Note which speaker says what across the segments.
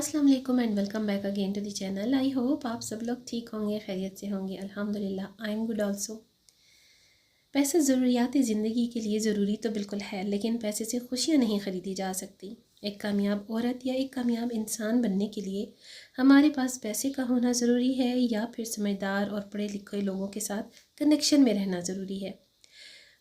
Speaker 1: अस्सलाम वालेकुम and welcome back again to the channel. I hope आप सब लोग ठीक होंगे, खैरियत से होंगे। अल्हम्दुलिल्लाह आई एम गुड ऑल्सो। पैसा ज़रूरियात ज़िंदगी के लिए ज़रूरी तो बिल्कुल है, लेकिन पैसे से खुशियाँ नहीं ख़रीदी जा सकती। एक कामयाब औरत या एक कामयाब इंसान बनने के लिए हमारे पास पैसे का होना ज़रूरी है या फिर समझदार और पढ़े लिखे लोगों के साथ कनेक्शन में रहना ज़रूरी है।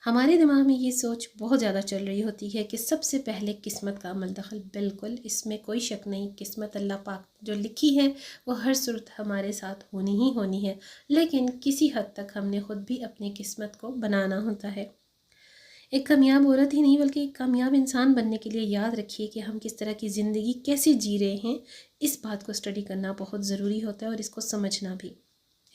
Speaker 1: हमारे दिमाग में ये सोच बहुत ज़्यादा चल रही होती है कि सबसे पहले किस्मत का अमल दखल। बिल्कुल, इसमें कोई शक नहीं। किस्मत अल्लाह पाक जो लिखी है वो हर सूरत हमारे साथ होनी ही होनी है, लेकिन किसी हद तक हमने ख़ुद भी अपनी किस्मत को बनाना होता है। एक कामयाब औरत ही नहीं बल्कि एक कामयाब इंसान बनने के लिए याद रखिए कि हम किस तरह की ज़िंदगी कैसे जी रहे हैं, इस बात को स्टडी करना बहुत ज़रूरी होता है और इसको समझना भी।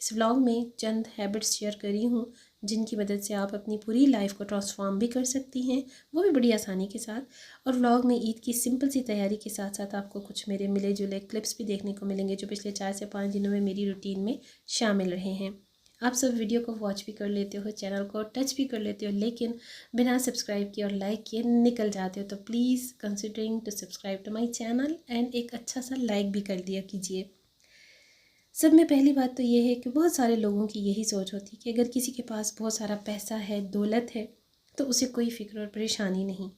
Speaker 1: इस व्लॉग में चंद हैबिट्स शेयर करी हूँ जिनकी मदद से आप अपनी पूरी लाइफ को ट्रांसफॉर्म भी कर सकती हैं, वो भी बड़ी आसानी के साथ। और व्लॉग में ईद की सिंपल सी तैयारी के साथ साथ आपको कुछ मेरे मिले जुले क्लिप्स भी देखने को मिलेंगे जो पिछले 4 से 5 दिनों में मेरी रूटीन में शामिल रहे हैं। आप सब वीडियो को वॉच भी कर लेते हो, चैनल को टच भी कर लेते हो, लेकिन बिना सब्सक्राइब किए और लाइक किए निकल जाते हो, तो please considering to subscribe to my channel and एक अच्छा सा लाइक भी कर दिया कीजिए। सब में पहली बात तो ये है कि बहुत सारे लोगों की यही सोच होती है कि अगर किसी के पास बहुत सारा पैसा है, दौलत है, तो उसे कोई फ़िक्र और परेशानी नहीं।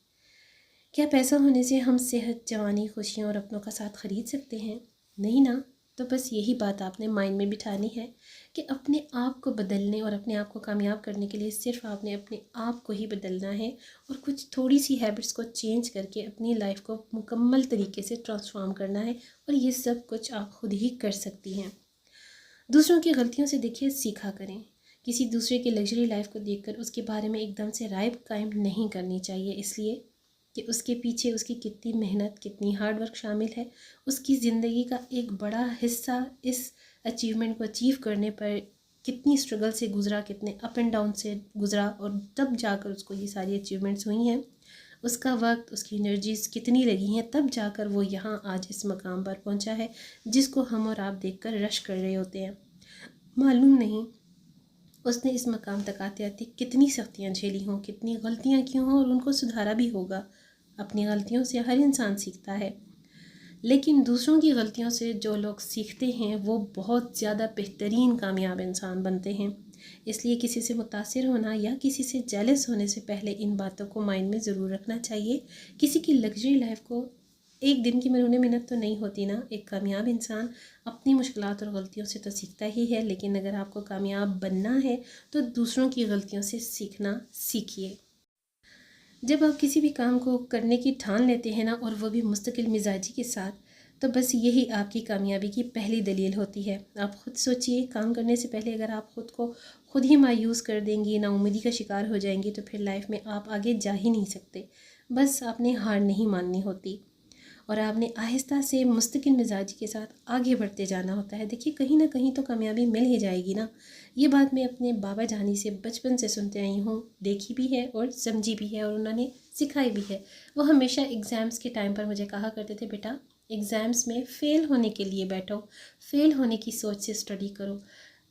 Speaker 1: क्या पैसा होने से हम सेहत, जवानी, खुशियाँ और अपनों का साथ ख़रीद सकते हैं? नहीं ना। तो बस यही बात आपने माइंड में बिठानी है कि अपने आप को बदलने और अपने आप को कामयाब करने के लिए सिर्फ आपने अपने आप को ही बदलना है और कुछ थोड़ी सी हैबिट्स को चेंज करके अपनी लाइफ को मुकम्मल तरीके से ट्रांसफॉर्म करना है, और ये सब कुछ आप खुद ही कर सकती हैं। दूसरों की गलतियों से देखिए सीखा करें। किसी दूसरे की लग्जरी लाइफ को देखकर उसके बारे में एकदम से राय कायम नहीं करनी चाहिए, इसलिए कि उसके पीछे उसकी कितनी मेहनत, कितनी हार्ड वर्क शामिल है। उसकी ज़िंदगी का एक बड़ा हिस्सा इस अचीवमेंट को अचीव करने पर कितनी स्ट्रगल से गुज़रा, कितने अप एंड डाउन से गुज़रा, और तब जाकर उसको ये सारी अचीवमेंट्स हुई हैं। उसका वक्त, उसकी एनर्जीज़ कितनी लगी हैं, तब जाकर वो यहाँ आज इस मकाम पर पहुँचा है जिसको हम और आप देखकर रश कर रहे होते हैं। मालूम नहीं उसने इस मकाम तक आते आते कितनी सख्तियाँ झेली हों, कितनी गलतियाँ की हों, और उनको सुधारा भी होगा। अपनी गलतियों से हर इंसान सीखता है, लेकिन दूसरों की गलतियों से जो लोग सीखते हैं वो बहुत ज़्यादा बेहतरीन कामयाब इंसान बनते हैं। इसलिए किसी से मुतासिर होना या किसी से जेलस होने से पहले इन बातों को माइंड में ज़रूर रखना चाहिए। किसी की लग्जरी लाइफ को एक दिन की मरूने मिन्नत तो नहीं होती ना। एक कामयाब इंसान अपनी मुश्किलात और गलतियों से तो सीखता ही है, लेकिन अगर आपको कामयाब बनना है तो दूसरों की गलतियों से सीखना सीखिए। जब आप किसी भी काम को करने की ठान लेते हैं ना, और वो भी मुस्तकिल मिजाजी के साथ, तो बस यही आपकी कामयाबी की पहली दलील होती है। आप ख़ुद सोचिए, काम करने से पहले अगर आप ख़ुद को खुद ही मायूस कर देंगी, नाउम्मीदी का शिकार हो जाएंगी, तो फिर लाइफ में आप आगे जा ही नहीं सकते। बस आपने हार नहीं माननी होती और आपने आहिस्ता से मुस्तकिल मिजाजी के साथ आगे बढ़ते जाना होता है। देखिए, कहीं ना कहीं तो कामयाबी मिल ही जाएगी ना। ये बात मैं अपने बाबा जानी से बचपन से सुनते आई हूँ, देखी भी है और समझी भी है, और उन्होंने सिखाई भी है। वो हमेशा एग्ज़ाम्स के टाइम पर मुझे कहा करते थे, बेटा एग्ज़ाम्स में फ़ेल होने के लिए बैठो, फ़ेल होने की सोच से स्टडी करो,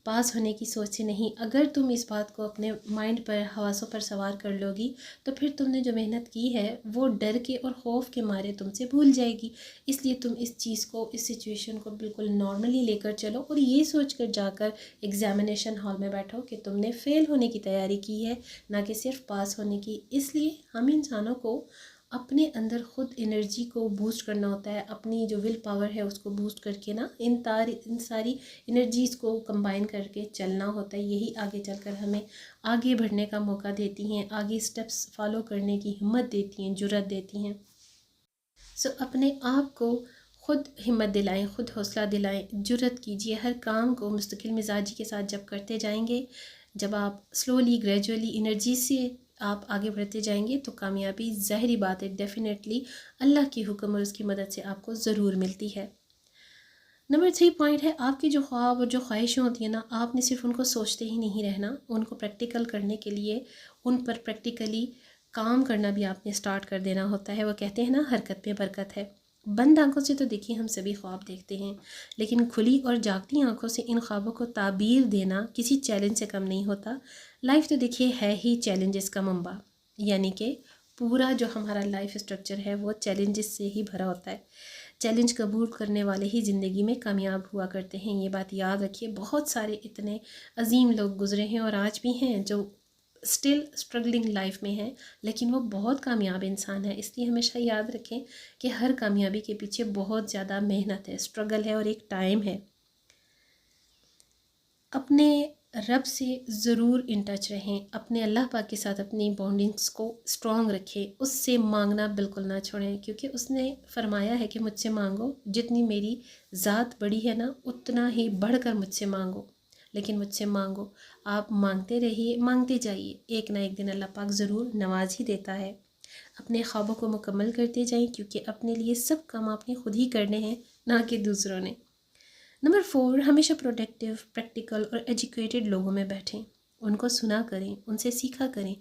Speaker 1: पास होने की सोच से नहीं। अगर तुम इस बात को अपने माइंड पर, हवासों पर सवार कर लोगी, तो फिर तुमने जो मेहनत की है वो डर के और खौफ के मारे तुमसे भूल जाएगी। इसलिए तुम इस चीज़ को, इस सिचुएशन को बिल्कुल नॉर्मली लेकर चलो, और ये सोच कर जाकर एग्ज़ामिनेशन हॉल में बैठो कि तुमने फ़ेल होने की तैयारी की है, ना कि सिर्फ पास होने की। इसलिए हम इंसानों को अपने अंदर ख़ुद एनर्जी को बूस्ट करना होता है, अपनी जो विल पावर है उसको बूस्ट करके ना, इन सारी एनर्जीज़ को कंबाइन करके चलना होता है। यही आगे चलकर हमें आगे बढ़ने का मौका देती हैं, आगे स्टेप्स फॉलो करने की हिम्मत देती हैं, जुर्रत देती हैं। सो अपने आप को ख़ुद हिम्मत दिलाएं, ख़ुद हौसला दिलाएं, जुर्रत कीजिए। हर काम को मुस्तकिल मिजाजी के साथ जब करते जाएंगे, जब आप स्लोली ग्रेजुअली एनर्जी से आप आगे बढ़ते जाएंगे, तो कामयाबी ज़ाहिरी बात है डेफ़िनेटली अल्लाह की हुक्म और उसकी मदद से आपको ज़रूर मिलती है। नंबर 3 पॉइंट है, आपके जो ख्वाब और जो ख्वाहिशें होती हैं ना, आपने सिर्फ उनको सोचते ही नहीं रहना, उनको प्रैक्टिकल करने के लिए उन पर प्रैक्टिकली काम करना भी आपने स्टार्ट कर देना होता है। वो कहते हैं ना, हरकत में बरकत है। बंद आंखों से तो देखिए हम सभी ख्वाब देखते हैं, लेकिन खुली और जागती आंखों से इन ख्वाबों को ताबीर देना किसी चैलेंज से कम नहीं होता। लाइफ तो देखिए है ही चैलेंजेस का मंबा, यानी कि पूरा जो हमारा लाइफ स्ट्रक्चर है वो चैलेंजेस से ही भरा होता है। چیلنج قبول کرنے والے ہی زندگی میں کامیاب ہوا کرتے ہیں، یہ بات یاد رکھیے۔ بہت سارے اتنے عظیم لوگ گزرے ہیں اور آج بھی ہیں جو اسٹل اسٹرگلنگ لائف میں ہیں، لیکن وہ بہت کامیاب انسان ہے۔ اس لیے ہمیشہ یاد رکھیں کہ ہر کامیابی کے پیچھے بہت زیادہ محنت ہے، اسٹرگل ہے اور ایک ٹائم ہے۔ اپنے رب سے ضرور ان ٹچ رہیں، اپنے اللہ پاک کے ساتھ اپنی بانڈنگس کو اسٹرانگ رکھیں، اس سے مانگنا بالکل نہ چھوڑیں، کیونکہ اس نے فرمایا ہے کہ مجھ سے مانگو، جتنی میری ذات بڑی ہے نا اتنا ہی بڑھ کر مجھ سے مانگو، لیکن مجھ سے مانگو۔ آپ مانگتے رہیے، مانگتے جائیے، ایک نہ ایک دن اللہ پاک ضرور نواز ہی دیتا ہے۔ اپنے خوابوں کو مکمل کرتے جائیں، کیونکہ اپنے لیے سب کام آپ نے خود ہی کرنے ہیں، نہ کہ دوسروں نے۔ نمبر 4، ہمیشہ پروڈکٹیو، پریکٹیکل اور ایجوکیٹڈ لوگوں میں بیٹھیں، ان کو سنا کریں، ان سے سیکھا کریں۔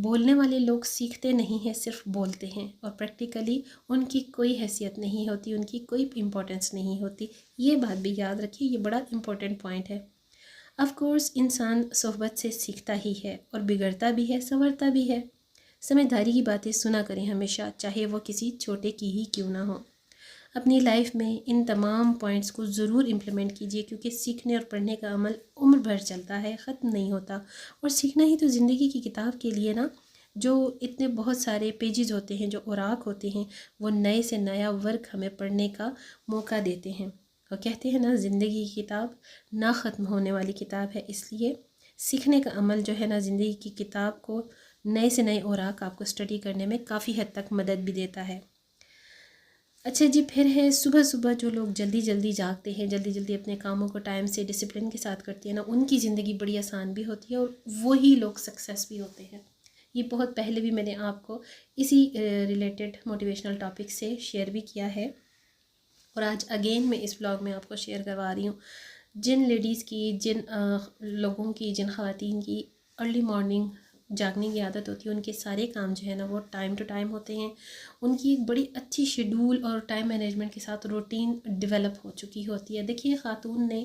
Speaker 1: بولنے والے لوگ سیکھتے نہیں ہیں، صرف بولتے ہیں، اور پریکٹیکلی ان کی کوئی حیثیت نہیں ہوتی، ان کی کوئی امپورٹنس نہیں ہوتی۔ یہ بات بھی یاد رکھیے، یہ بڑا امپورٹنٹ پوائنٹ ہے۔ آف کورس انسان صحبت سے سیکھتا ہی ہے اور بگڑتا بھی ہے، سنورتا بھی ہے۔ سمجھداری کی باتیں سنا کریں ہمیشہ، چاہے وہ کسی چھوٹے کی ہی کیوں نہ ہو۔ اپنی لائف میں ان تمام پوائنٹس کو ضرور امپلیمنٹ کیجیے، کیونکہ سیکھنے اور پڑھنے کا عمل عمر بھر چلتا ہے، ختم نہیں ہوتا۔ اور سیکھنا ہی تو زندگی کی کتاب کے لیے نا، جو اتنے بہت سارے پیجز ہوتے ہیں، جو اوراق ہوتے ہیں، وہ نئے سے نیا ورک ہمیں پڑھنے کا موقع دیتے ہیں۔ اور کہتے ہیں نا، زندگی کی کتاب نہ ختم ہونے والی کتاب ہے، اس لیے سیکھنے کا عمل جو ہے نا، زندگی کی کتاب کو نئے سے نئے اوراق آپ کو اسٹڈی کرنے میں کافی حد تک مدد بھی دیتا ہے۔ اچھا جی، پھر ہے صبح صبح جو لوگ جلدی جلدی جاگتے ہیں، جلدی جلدی اپنے کاموں کو ٹائم سے ڈسپلن کے ساتھ کرتے ہیں نا، ان کی زندگی بڑی آسان بھی ہوتی ہے اور وہی لوگ سکسیس بھی ہوتے ہیں۔ یہ بہت پہلے بھی میں نے آپ کو اسی ریلیٹڈ موٹیویشنل ٹاپک سے شیئر بھی کیا ہے، اور آج اگین میں اس بلاگ میں آپ کو شیئر کروا رہی ہوں۔ جن لیڈیز کی، جن لوگوں کی، جن خواتین کی ارلی مارننگ جاگنے کی عادت ہوتی ہے، ان کے سارے کام جو ہے نا وہ ٹائم ٹو ٹائم ہوتے ہیں، ان کی ایک بڑی اچھی شیڈول اور ٹائم مینجمنٹ کے ساتھ روٹین ڈیولپ ہو چکی ہوتی ہے۔ دیکھیے، خاتون نے،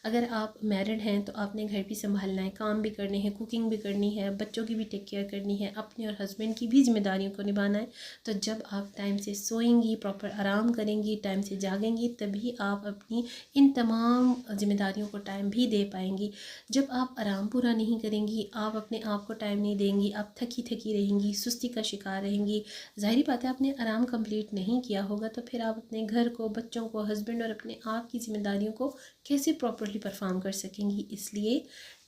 Speaker 1: اگر آپ میرڈ ہیں تو آپ نے گھر بھی سنبھالنا ہے، کام بھی کرنے ہیں، کوکنگ بھی کرنی ہے، بچوں کی بھی ٹیک کیئر کرنی ہے، اپنے اور ہسبینڈ کی بھی ذمہ داریوں کو نبھانا ہے۔ تو جب آپ ٹائم سے سوئیں گی، پراپر آرام کریں گی، ٹائم سے جاگیں گی، تبھی آپ اپنی ان تمام ذمہ داریوں کو ٹائم بھی دے پائیں گی۔ جب آپ آرام پورا نہیں کریں گی، آپ اپنے آپ کو ٹائم نہیں دیں گی، آپ تھکی تھکی رہیں گی، سستی کا شکار رہیں گی، ظاہری بات ہے آپ نے آرام کمپلیٹ نہیں کیا ہوگا، تو پھر آپ اپنے گھر کو، بچوں کو، ہسبینڈ اور اپنے آپ کی ذمہ داریوں کو کیسے پراپرلی پرفارم کر سکیں گی۔ اس لیے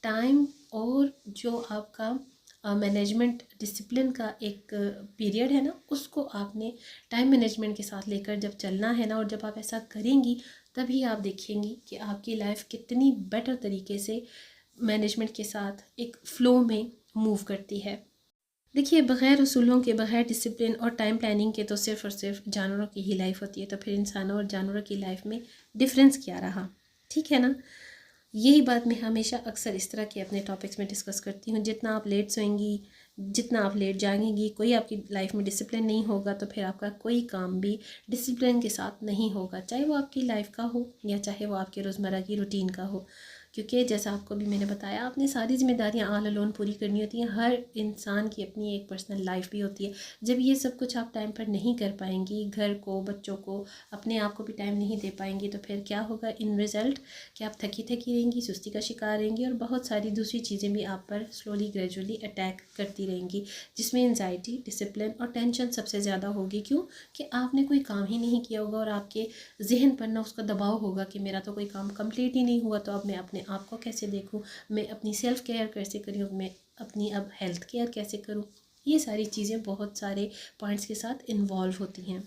Speaker 1: ٹائم اور جو آپ کا مینجمنٹ ڈسپلن کا ایک پیریڈ ہے نا، اس کو آپ نے ٹائم مینجمنٹ کے ساتھ لے کر جب چلنا ہے نا، اور جب آپ ایسا کریں گی تبھی آپ دیکھیں گی کہ آپ کی لائف کتنی بیٹر طریقے سے مینجمنٹ کے ساتھ ایک فلو میں موو کرتی ہے۔ دیکھیے، بغیر اصولوں کے، بغیر ڈسپلن اور ٹائم پلاننگ کے تو صرف اور صرف جانوروں کی ہی لائف ہوتی ہے، تو پھر انسانوں اور جانوروں کی لائف میں ڈفرینس کیا رہا؟ ٹھیک ہے نا؟ یہی بات میں ہمیشہ اکثر اس طرح کے اپنے ٹاپکس میں ڈسکس کرتی ہوں۔ جتنا آپ لیٹ سوئیں گی، جتنا آپ لیٹ جائیں گی، کوئی آپ کی لائف میں ڈسپلن نہیں ہوگا، تو پھر آپ کا کوئی کام بھی ڈسپلن کے ساتھ نہیں ہوگا، چاہے وہ آپ کی لائف کا ہو یا چاہے وہ آپ کے روزمرہ کی روٹین کا ہو۔ کیونکہ جیسا آپ کو بھی میں نے بتایا، آپ نے ساری ذمہ داریاں آل الون پوری کرنی ہوتی ہیں۔ ہر انسان کی اپنی ایک پرسنل لائف بھی ہوتی ہے۔ جب یہ سب کچھ آپ ٹائم پر نہیں کر پائیں گی، گھر کو، بچوں کو، اپنے آپ کو بھی ٹائم نہیں دے پائیں گی، تو پھر کیا ہوگا ان رزلٹ؟ کہ آپ تھکی تھکی رہیں گی، سستی کا شکار رہیں گی، اور بہت ساری دوسری چیزیں بھی آپ پر سلولی گریجولی اٹیک کرتی رہیں گی، جس میں انزائٹی، ڈسپلن اور ٹینشن سب سے زیادہ ہوگی۔ کیوں؟ کہ آپ نے کوئی کام ہی نہیں کیا ہوگا، اور آپ کے ذہن پر نہ اس کا دباؤ ہوگا کہ میرا تو کوئی کام کمپلیٹ ہی نہیں ہوا، تو اب میں اپنے آپ کو کیسے دیکھوں، میں اپنی سیلف کیئر کیسے کروں، میں اپنی اب ہیلتھ کیئر کیسے کروں۔ یہ ساری چیزیں بہت سارے پوائنٹس کے ساتھ انوالو ہوتی ہیں،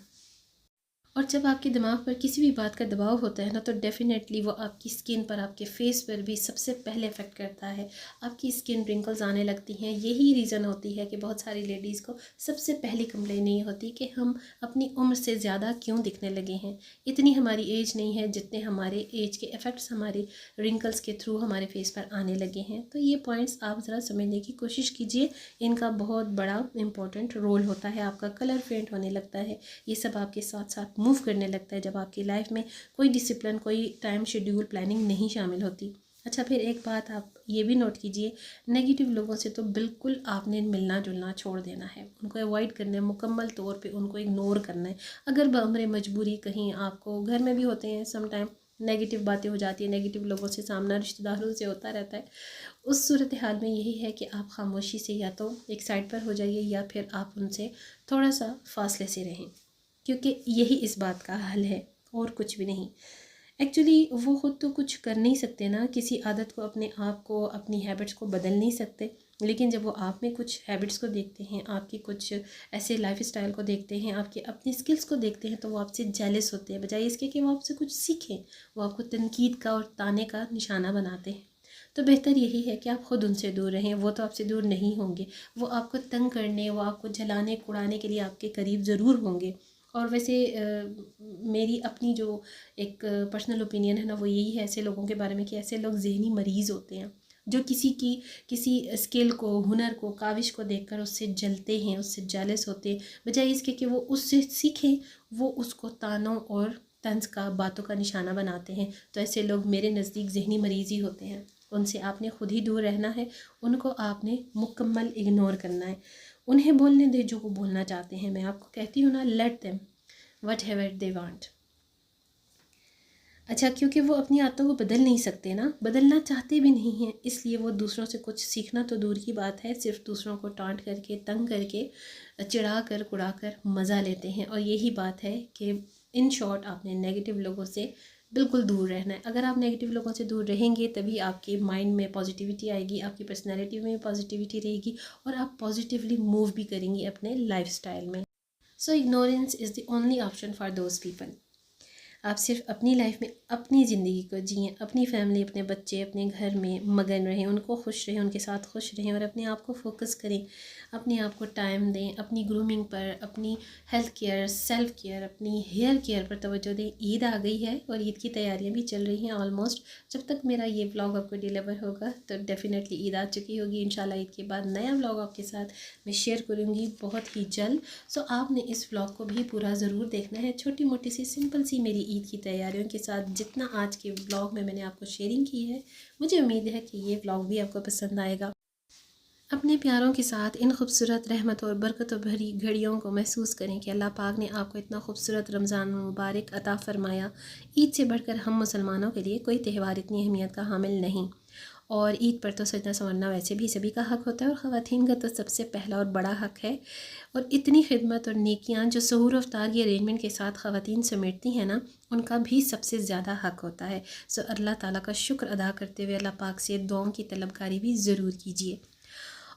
Speaker 1: اور جب آپ کے دماغ پر کسی بھی بات کا دباؤ ہوتا ہے نا، تو ڈیفینیٹلی وہ آپ کی اسکن پر، آپ کے فیس پر بھی سب سے پہلے افیکٹ کرتا ہے۔ آپ کی اسکن رنکلز آنے لگتی ہیں۔ یہی ریزن ہوتی ہے کہ بہت ساری لیڈیز کو سب سے پہلی کمپلین یہ ہوتی کہ ہم اپنی عمر سے زیادہ کیوں دکھنے لگے ہیں، اتنی ہماری ایج نہیں ہے جتنے ہمارے ایج کے افیکٹس ہمارے رنکلز کے تھرو ہمارے فیس پر آنے لگے ہیں۔ تو یہ پوائنٹس آپ ذرا سمجھنے کی کوشش کیجئے، ان کا بہت بڑا امپورٹنٹ رول ہوتا ہے۔ آپ کا کلر فینٹ ہونے لگتا ہے، یہ سب آپ کے ساتھ ساتھ موو کرنے لگتا ہے جب آپ کی لائف میں کوئی ڈسپلن، کوئی ٹائم شیڈول پلاننگ نہیں شامل ہوتی۔ अच्छा, फिर एक बात आप ये भी नोट कीजिए, नेगेटिव लोगों से तो बिल्कुल आपने मिलना जुलना छोड़ देना है, उनको अवॉइड करना है, मुकम्मल तौर पे उनको इग्नोर करना है। अगर बअमरे मजबूरी कहीं आपको, घर में भी होते हैं सम टाइम नेगेटिव बातें हो जाती है, नेगेटिव लोगों से सामना रिश्तेदारों से होता रहता है, उस सूरत हाल में यही है कि आप खामोशी से या तो एक साइड पर हो जाइए या फिर आप उनसे थोड़ा सा फासले से रहें, क्योंकि यही इस बात का हल है और कुछ भी नहीं। एक्चुअली वो ख़ुद तो कुछ कर नहीं सकते ना, किसी आदत को, अपने आप को, अपनी हैबिट्स को बदल नहीं सकते, लेकिन जब वो आप में कुछ हैबिट्स को देखते हैं, आपकी कुछ ऐसे लाइफ स्टाइल को देखते हैं, आपकी अपनी स्किल्स को देखते हैं, तो वो आपसे जेलस होते हैं, बजाय इसके कि वो आपसे कुछ सीखें। वो आपको तनकीद का और ताने का निशाना बनाते हैं। तो बेहतर यही है कि आप ख़ुद उनसे दूर रहें। वो तो आपसे दूर नहीं होंगे, वो आपको तंग करने, वो आपको जलाने कुड़ाने के लिए आपके करीब ज़रूर होंगे। और वैसे मेरी अपनी जो एक पर्सनल ओपिनियन है ना, वो यही है ऐसे लोगों के बारे में कि ऐसे लोग ज़हनी मरीज़ होते हैं, जो किसी स्किल को, हुनर को, काविश को देखकर उससे जलते हैं, उससे जेलस होते हैं, बजाय इसके कि वो उससे सीखें, वो उसको तानों और तंज का, बातों का निशाना बनाते हैं। तो ऐसे लोग मेरे नज़दीक ज़हनी मरीज़ ही होते हैं। उनसे आपने खुद ही दूर रहना है, उनको आपने मुकम्मल इग्नोर करना है। उन्हें बोलने दे जो वो बोलना चाहते हैं। मैं आपको कहती हूँ ना, let them what ever they want. अच्छा, क्योंकि वो अपनी आदतों को बदल नहीं सकते ना, बदलना चाहते भी नहीं हैं, इसलिए वो दूसरों से कुछ सीखना तो दूर की बात है, सिर्फ दूसरों को टांट करके, तंग करके, चिढ़ा कर, कुड़ा कर मज़ा लेते हैं। और यही बात है कि इन शॉर्ट आपने नेगेटिव लोगों से बिल्कुल दूर रहना है। अगर आप नेगेटिव लोगों से दूर रहेंगे तभी आपके माइंड में पॉजिटिविटी आएगी, आपकी पर्सनैलिटी में पॉजिटिविटी रहेगी और आप पॉजिटिवली मूव भी करेंगी अपने लाइफ स्टाइल में। So ignorance is the only option for those people. आप सिर्फ अपनी लाइफ में अपनी ज़िंदगी को जिएं, अपनी फैमिली, अपने बच्चे, अपने घर में मगन रहें, उनको खुश रहें, उनके साथ खुश रहें और अपने आप को फोकस करें, अपने आप को टाइम दें, अपनी ग्रूमिंग पर, अपनी हेल्थ केयर, सेल्फ केयर, अपनी हेयर केयर पर तवज्जो दें। ईद आ गई है और ईद की तैयारियां भी चल रही हैं ऑलमोस्ट। जब तक मेरा ये व्लॉग आपको डिलीवर होगा तो डेफिनेटली ईद आ चुकी होगी। इंशाल्लाह ईद के बाद नया व्लॉग आपके साथ मैं शेयर करूँगी बहुत ही जल्द। सो आपने इस व्लॉग को भी पूरा ज़रूर देखना है। छोटी मोटी सी सिंपल सी मेरी ईद की तैयारियों के साथ जितना आज के व्लॉग में मैंने आपको शेयरिंग की है, मुझे उम्मीद है कि ये व्लॉग भी आपको पसंद आएगा। अपने प्यारों के साथ इन खूबसूरत रहमत और बरकत भरी घड़ियों को महसूस करें कि अल्लाह पाक ने आपको इतना खूबसूरत रमज़ान मुबारक अता फ़रमाया। ईद से बढ़कर हम मुसलमानों के लिए कोई त्यौहार इतनी अहमियत का हामिल नहीं। और ईद पर तो सजना संवरना वैसे भी सभी का हक़ होता है और ख़वातीन का तो सबसे पहला और बड़ा हक़ है। और इतनी खिदमत और नेकियां जो सहूर अफ्तार की अरेंजमेंट के साथ ख़वातीन समेटती हैं ना, उनका भी सबसे ज़्यादा हक़ होता है। सो अल्लाह ताला का शुक्र अदा करते हुए अल्लाह पाक से दुआओं की तलबकारी भी ज़रूर कीजिए।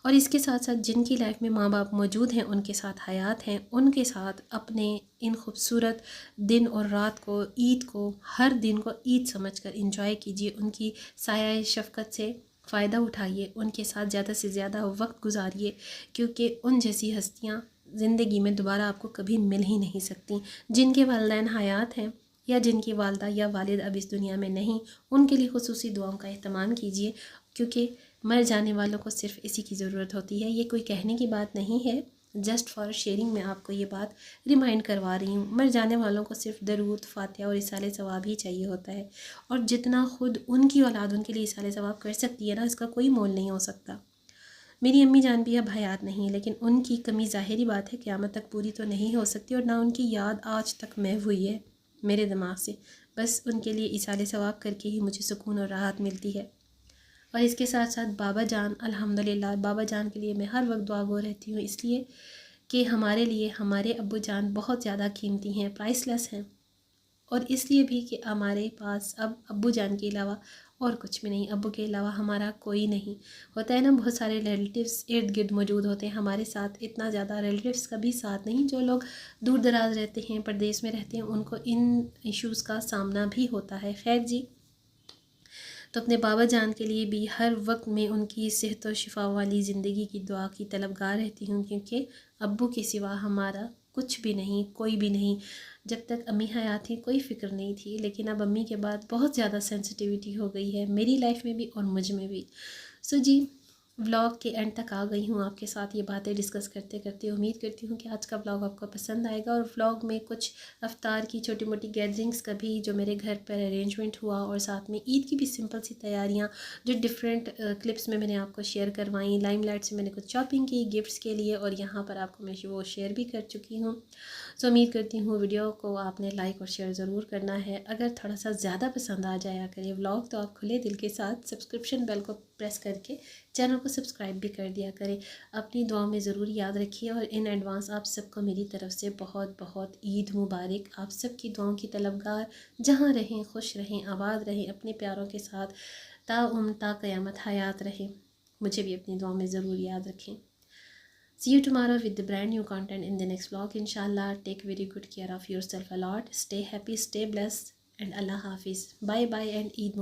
Speaker 1: और इसके साथ साथ जिनकी लाइफ में माँ बाप मौजूद हैं, उनके साथ हयात हैं, उनके साथ अपने इन खूबसूरत दिन और रात को, ईद को, हर दिन को ईद समझकर एंजॉय कीजिए। उनकी साया शफ़क़त से फ़ायदा उठाइए, उनके साथ ज़्यादा से ज़्यादा वक्त गुजारिए, क्योंकि उन जैसी हस्तियाँ ज़िंदगी में दोबारा आपको कभी मिल ही नहीं सकती। जिनके वालिदैन हयात हैं या जिनकी वालदा या वालिद अब इस दुनिया में नहीं, उनके लिए खुसूसी दुआओं का एहतमाम कीजिए, क्योंकि मर जाने वालों को सिर्फ इसी की ज़रूरत होती है। ये कोई कहने की बात नहीं है, जस्ट फॉर शेयरिंग मैं आपको ये बात रिमाइंड करवा रही हूँ। मर जाने वालों को सिर्फ दरूद, फातिहा और इसाले सवाब ही चाहिए होता है, और जितना खुद उनकी औलाद उनके लिए इसाले सवाब कर सकती है ना, इसका कोई मोल नहीं हो सकता। मेरी अम्मी जान भी अब हयात नहीं, लेकिन उनकी कमी ज़ाहिरी बात है क़यामत तक पूरी तो नहीं हो सकती, और ना उनकी याद आज तक महव हुई है मेरे दिमाग से। बस उनके लिए इसाले सवाब करके ही मुझे सुकून और राहत मिलती है। और इसके साथ साथ बाबा जान, अल्हम्दुलिल्लाह बाबा जान के लिए मैं हर वक्त दुआगो रहती हूँ, इसलिए कि हमारे लिए हमारे अब्बू जान बहुत ज़्यादा कीमती हैं, प्राइसलेस हैं। और इसलिए भी कि हमारे पास अब अब्बू जान के अलावा और कुछ भी नहीं, अब्बू के अलावा हमारा कोई नहीं। होता है ना, बहुत सारे रिलेटिव्स इर्द गिर्द मौजूद होते हैं, हमारे साथ इतना ज़्यादा रिलेटिव्स का भी साथ नहीं। जो लोग दूर दराज रहते हैं, परदेश में रहते हैं, उनको इन इश्यूज़ का सामना भी होता है। खैर जी, तो अपने बाबा जान के लिए भी हर वक्त मैं उनकी सेहत और शिफा वाली ज़िंदगी की दुआ की तलबगार रहती हूँ, क्योंकि अब्बू के सिवा हमारा कुछ भी नहीं, कोई भी नहीं। जब तक अम्मी हयात थी कोई फ़िक्र नहीं थी, लेकिन अब अम्मी के बाद बहुत ज़्यादा सेंसिटिविटी हो गई है मेरी लाइफ में भी और मुझ में भी। सो जी, व्लॉग के एंड तक आ गई हूँ आपके साथ ये बातें डिस्कस करते करते। उम्मीद करती हूँ कि आज का व्लॉग आपको पसंद आएगा। और व्लॉग में कुछ अफ्तार की छोटी मोटी गैदरिंग्स का भी जो मेरे घर पर अरेंजमेंट हुआ, और साथ में ईद की भी सिंपल सी तैयारियाँ जो डिफरेंट क्लिप्स में मैंने आपको शेयर करवाई। लाइमलाइट से मैंने कुछ शॉपिंग की गिफ्ट्स के लिए, और यहाँ पर आपको मैं वो शेयर भी कर चुकी हूँ। सो उम्मीद करती हूँ वीडियो को आपने लाइक और शेयर ज़रूर करना है। अगर थोड़ा सा ज़्यादा पसंद आ जाया करे व्लॉग तो आप खुले दिल के साथ सब्सक्रिप्शन बेल को प्रेस करके चैनल को सब्सक्राइब भी कर दिया करें। अपनी दुआ में ज़रूर याद रखिए, और इन एडवांस आप सबको मेरी तरफ से बहुत बहुत ईद मुबारक। आप सबकी दुआओं की तलबगार, जहाँ रहें खुश रहें, आबाद रहें, अपने प्यारों के साथ ताउम्र ता क़यामत हयात रहें। मुझे भी अपनी दुआ में ज़रूर याद रखें। See you tomorrow with the brand new content in the next vlog. Inshallah, take very good care of yourself a lot. Stay happy, stay blessed, and Allah Hafiz. Bye bye and Eid Mubarak.